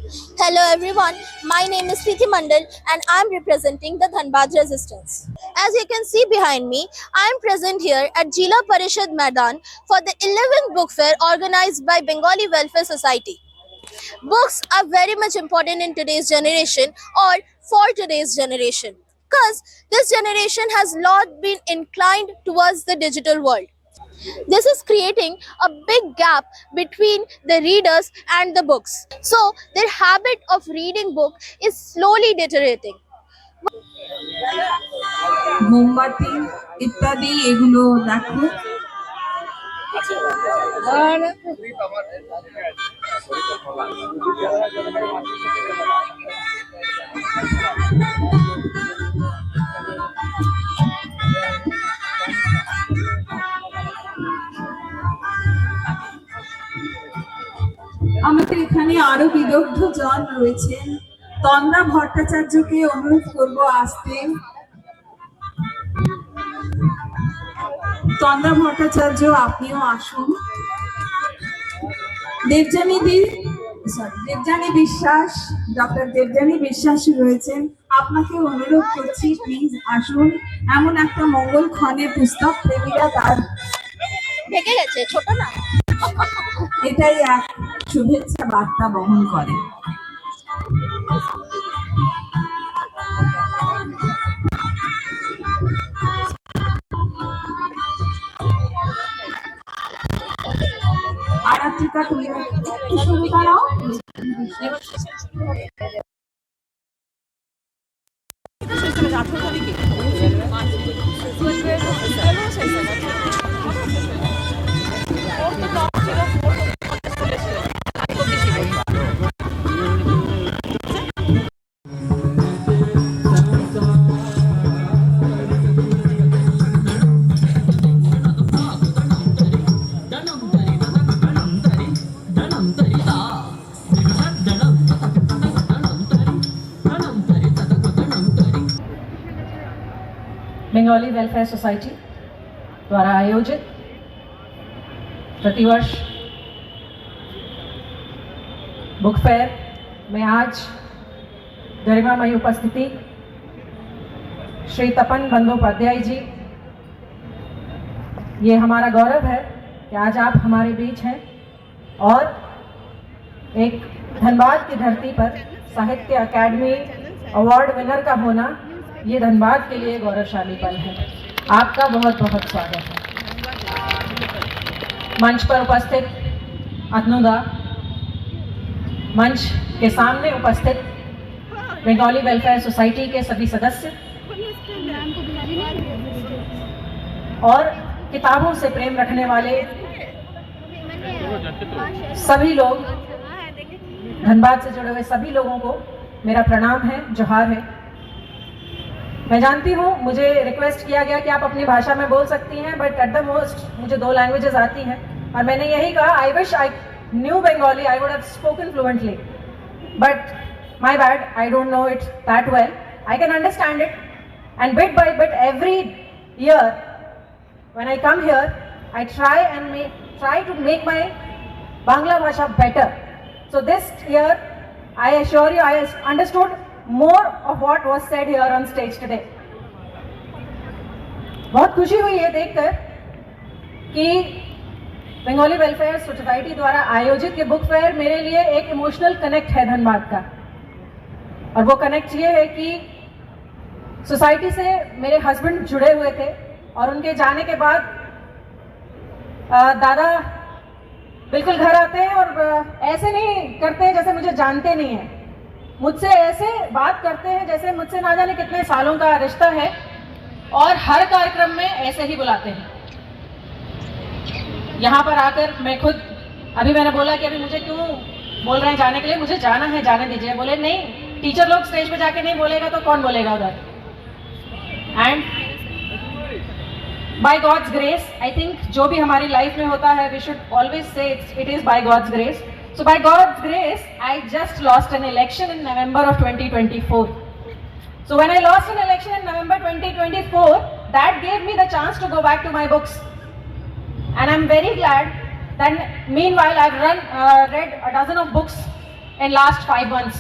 Hello everyone, my name is Preeti Mandal and I am representing the Dhanbad Resistance. As you can see behind me, I am present here at Jila Parishad Maidan for the 11th book fair organized by Bengali Welfare Society. Books are very much important in today's generation or for today's generation because this generation has long been inclined towards the digital world. This is creating a big gap between the readers and the books. So their habit of reading book is slowly deteriorating. মোমবাতি ইত্যাদি এগুলো দেখো। আমাদের এখানে আরো বিদগ্ধ জন রয়েছেন। তন্দ্রা ভট্টাচার্যকে অনুরোধ করব আসতে। তন্দ্রা ভট্টাচার্য, আপনিও আসুন। দেবযানী বিশ্বাস, ডক্টর দেবযানী বিশ্বাস রয়েছেন, আপনাকে অনুরোধ করছি প্লিজ আসুন। এমন একটা মঙ্গল ক্ষণে পুস্তক প্রেমীরা তার ঢেকে গেছে, ছোট না, এটাই এক শুভেচ্ছা বার্তা বহন করে। আরাত্রিকা তুমি শুরু করো। बंगाली वेलफेयर सोसाइटी द्वारा आयोजित प्रतिवर्ष बुक फेयर में आज गरिमामयी उपस्थिति श्री तपन बंदोपाध्याय जी, ये हमारा गौरव है कि आज आप हमारे बीच हैं और एक धनबाद की धरती पर साहित्य अकादमी अवार्ड विनर का होना ये धनबाद के लिए गौरवशाली पल है। आपका बहुत बहुत स्वागत है। मंच पर उपस्थित अतनुदा, मंच के सामने उपस्थित बंगाली वेलफेयर सोसाइटी के सभी सदस्य और किताबों से प्रेम रखने वाले सभी लोग, धनबाद से जुड़े हुए सभी लोगों को मेरा प्रणाम है, जोहार है। मैं जानती हूँ मुझे रिक्वेस्ट किया गया कि आप अपनी भाषा में बोल सकती हैं, बट एट द मोस्ट मुझे 2 लैंग्वेजेस आती हैं और मैंने यही कहा, I wish I knew Bengali, I would have spoken fluently, but my bad, I don't know it that well. I can understand it and bit by bit every year when I come here I try to make my Bangla भाषा better. So this year I assure you I understood more of what was said here on stage today. बहुत खुशी हुई है देखकर कि Bengali welfare society द्वारा आयोजित ये बुक फेयर मेरे लिए एक इमोशनल कनेक्ट है धनबाद का। और वो कनेक्ट ये है कि सोसाइटी से मेरे हस्बैंड जुड़े हुए थे और उनके जाने के बाद दादा बिल्कुल घर आते हैं और ऐसे नहीं करते हैं जैसे मुझे जानते नहीं हैं, मुझसे ऐसे बात करते हैं जैसे मुझसे ना जाने कितने सालों का रिश्ता है और हर कार्यक्रम में ऐसे ही बुलाते हैं। यहाँ पर आकर मैं खुद, अभी मैंने बोला कि अभी मुझे क्यों बोल रहे हैं जाने के लिए, मुझे जाना है, जाने दीजिए। बोले नहीं, टीचर लोग स्टेज पे जाके नहीं बोलेगा तो कौन बोलेगा उधर। And by God's grace, I think जो भी हमारी लाइफ में होता है we should always say it is by God's grace. So by God's grace, I just lost an election in November of 2024. So when I lost an election in November 2024, that gave me the chance to go back to my books. And I'm very glad that meanwhile I've read a dozen of books in last 5 months,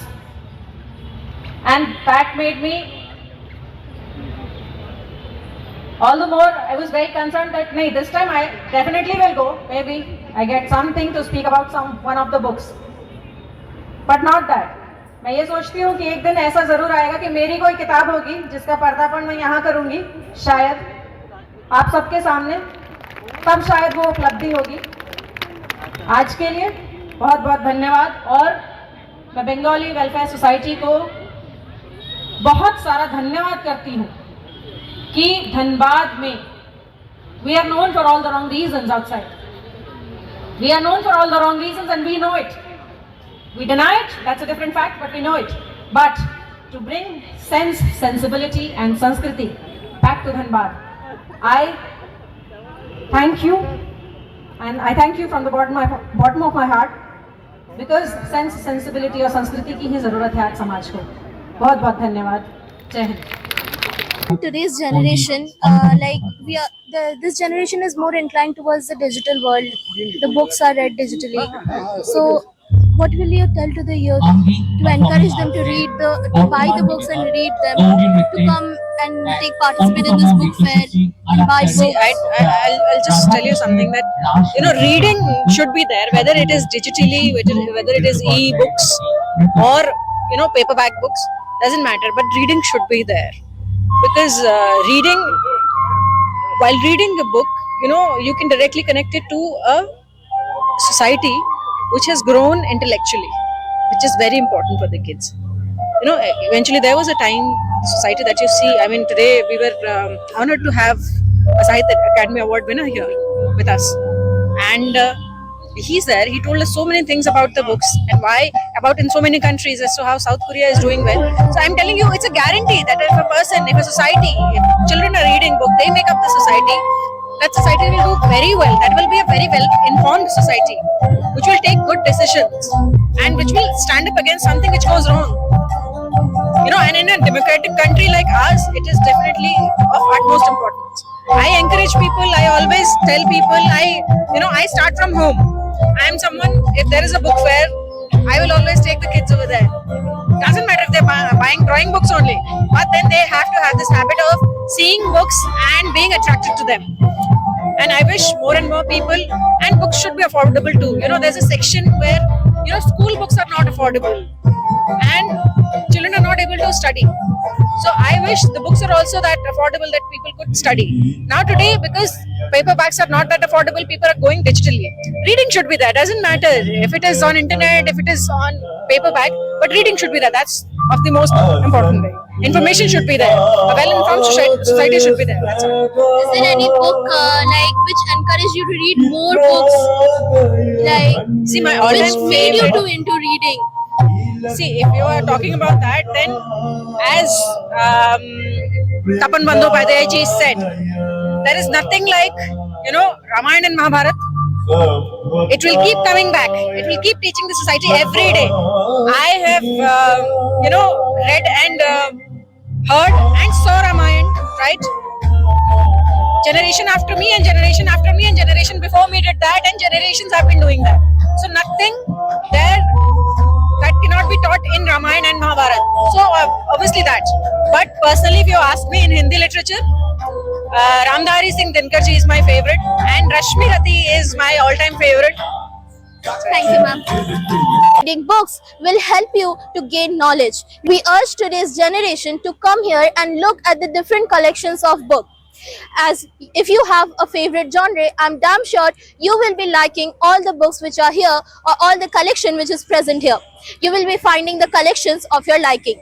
and that made me all the more. I was very concerned that nay, this time I definitely will go. Maybe I get something to speak about one of the books, but not that. मैं ये सोचती हूँ कि एक दिन ऐसा जरूर आएगा कि मेरी कोई किताब होगी जिसका पर्दापण मैं यहाँ करूँगी, शायद आप सबके सामने, तब शायद वो उपलब्धि होगी। आज के लिए बहुत बहुत धन्यवाद। और मैं बंगाली वेलफेयर सोसाइटी को बहुत सारा धन्यवाद करती हूँ कि धनबाद में we are known for all the wrong reasons outside. We are known for all the wrong reasons and we know it. We deny it, that's a different fact, but we know it. But to bring sense, sensibility and Sanskriti back to Dhanbad, I thank you, and I thank you from the bottom of my heart, because sense, sensibility और संस्कृति की ही जरूरत है आज समाज को। बहुत बहुत धन्यवाद। जय Hind. Today's generation, this generation is more inclined towards the digital world. The books are read digitally. So, what will you tell to the youth to encourage them to buy the books and read them, to come and participate in this book fair and buy books? See, I'll just tell you something that reading should be there, whether it is digitally, whether it is e-books or paperback books, doesn't matter. But reading should be there, because while reading a book, you can directly connect it to a society which has grown intellectually, which is very important for the kids. Eventually there was a time, society that you see, I mean, today we were honored to have a Sahitya Academy Award winner here with us. And he's there, he told us so many things about the books and about in so many countries as to how South Korea is doing well. So I'm telling you, it's a guarantee that if a society, if children are reading book, they make up the society, that society will do very well. That will be a very well informed society, which will take good decisions and which will stand up against something which goes wrong. And in a democratic country like ours, it is definitely of utmost importance. I encourage people, I always tell people, I start from home. I am someone, if there is a book fair, I will always take the kids over there. Doesn't matter if they're buying drawing books only, but then they have to have this habit of seeing books and being attracted to them. And I wish more and more people, and books should be affordable too. There's a section where, school books are not affordable and children are not able to study. So I wish the books are also that affordable that people could study. Now today, because paperbacks are not that affordable, people are going digitally. Reading should be there. Doesn't matter if it is on internet, if it is on paperback, but reading should be there. That's of the most important thing. Information should be there. A well-informed society should be there. That's all. Is there any book which encouraged you to read more books? See, my Which all-time made you favorite. into reading? See, if you are talking about that, then as Tapan Bandyopadhyay ji said, there is nothing like, Ramayana and Mahabharata. It will keep coming back. It will keep teaching the society every day. I have, read and heard and saw Ramayana, right? Generation after me and generation after me and generation before me did that, and generations have been doing that. So nothing there that cannot be taught in Ramayana and Mahabharata. So obviously that. But personally, if you ask me in Hindi literature, Ramdhari Singh Dinkar ji is my favorite, and Rashmi Rati is my all-time favorite. Thank you, ma'am. Reading books will help you to gain knowledge. We urge today's generation to come here and look at the different collections of books. As if you have a favorite genre, I'm damn sure you will be liking all the books which are here, or all the collection which is present here. You will be finding the collections of your liking.